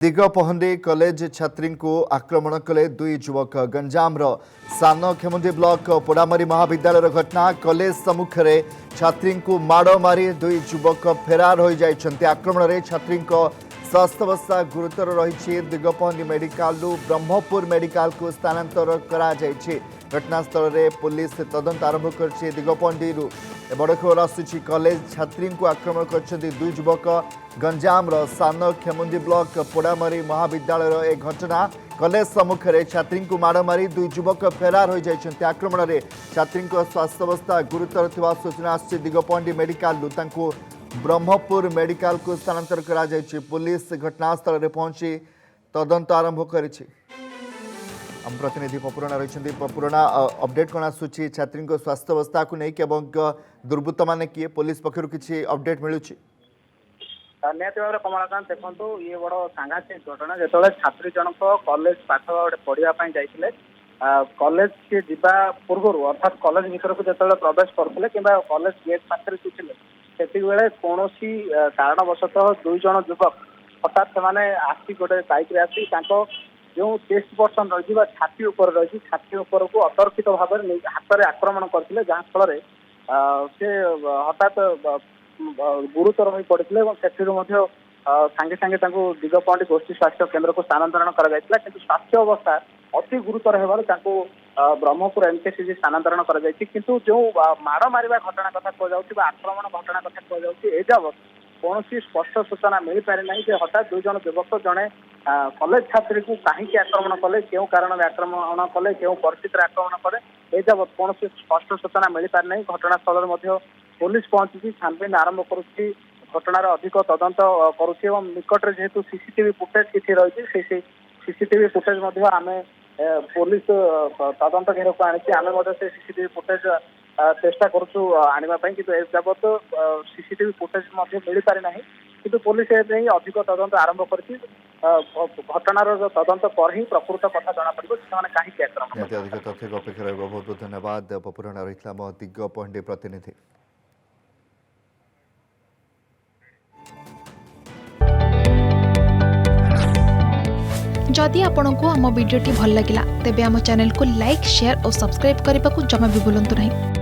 Digapahandi college छात्री को आक्रमण कले दुई युवक गंजाम सान खेमुंडी ब्लॉक पोड़ामारी महाविद्यालय घटना कॉलेज सम्मुख में छात्री को माड़ मारी दुई युवक फेरार हो जाइछन्ति। आक्रमण में छात्री स्वास्थ्यावस्था गुरुतर रही दिगपहंडी मेडिकल ब्रह्मपुर मेडिकल को स्थानांतर करा जाइछि। घटनास्थल में पुलिस तदंत आरंभ कर दिगपहंडी बड़ खबर आसुची कॉलेज छात्री को आक्रमण कर दुई युवक गंजाम सान खेमुंडी ब्लॉक पोड़ामारी महाविद्यालय एक घटना कॉलेज सम्मुख में छात्री को माड़ मारी दुई युवक फेरार हो जाइछन्ति। आक्रमण में छात्री स्वास्थ्यावस्था गुरुतर थिबा सूचना आसी दिगपहंडी मेडिकल ब्रह्मपुर मेडिकल को स्थानांतर करा जाइछि। पुलिस घटनास्थल में पहुंची तदंत आरंभ करिछि। हम प्रतिनिधि पपुरणा रही पपुरणा अपडेट कौन आसूची छात्री स्वास्थ्यावस्था को लेकिन दुर्बृत्त मैंने किए पुलिस पक्षर किसी अपडेट मिलूँ निहती भाव में कमलाकांत देखो ये बड़ सांघातिक घटना जो छात्री जनक कॉलेज पाठ पढ़ाई जाते कॉलेज के जीवा पूर्व अर्थात कॉलेज भर को जो प्रवेश करते कि कॉलेज गेट पाखे थे से कौन कारणवशतः दुई जन युवक हठात से आसी गोटे बाइक आसी जो चेस्ट पर्सन रही छाती उपर रही छाती उपर को अतर्कित भाव हाथ में आक्रमण करते जहाँफल से हठात गुरुतर हो पड़ते सागे सागे दिगपहंडी गोष्ठी स्वास्थ्य केन्द्र को स्थानांतरण कर स्वास्थ्य अवस्था अति गुरुतर होबार ब्रह्मपुर एमकेसीजी स्थानांतरण कर जो माड़ मारिबा घटना कथा कह आक्रमण घटना कथा कह कौन स्पष्ट सूचना मिल पारि ना कि हठात दुई जन युवक जड़े कॉलेज छात्री को कहीं आक्रमण कले क्यों कारण आक्रमण कले क्यों परिस्थिति आक्रमण कले एजावत कौन स्पष्ट सूचना मिल पारि ना। घटनास्थल में पुलिस पहुंची छानबीन आरंभ करुच्ची घटनार अधिक तदंत करुच्ची निकट जेहेतु सीसीटीवी फुटेज किसी रही सीसीटीवी फुटेज आम पुलिस तदंत घेर को आनी आम से सीसीटीवी फुटेज चेष्टा करुचु आने कि एजावत सीसीटीवी फुटेज मिल पारि ना कि पुलिस अधिक तदंत आरंभ कर घटनार तदंत पर ही प्रकृत कथा जना पड़ो कहीं आक्रमण अधिक तथ्य अपेक्षा रहा। बहुत बहुत धन्यवाद पपुरणा रही दिगपहंडी प्रतिनिधि। जदि आपंक आम भिडी भल लगा तेब आम चैनल को लाइक शेयर और सब्सक्राइब करने को जमा भी भूलु नहीं।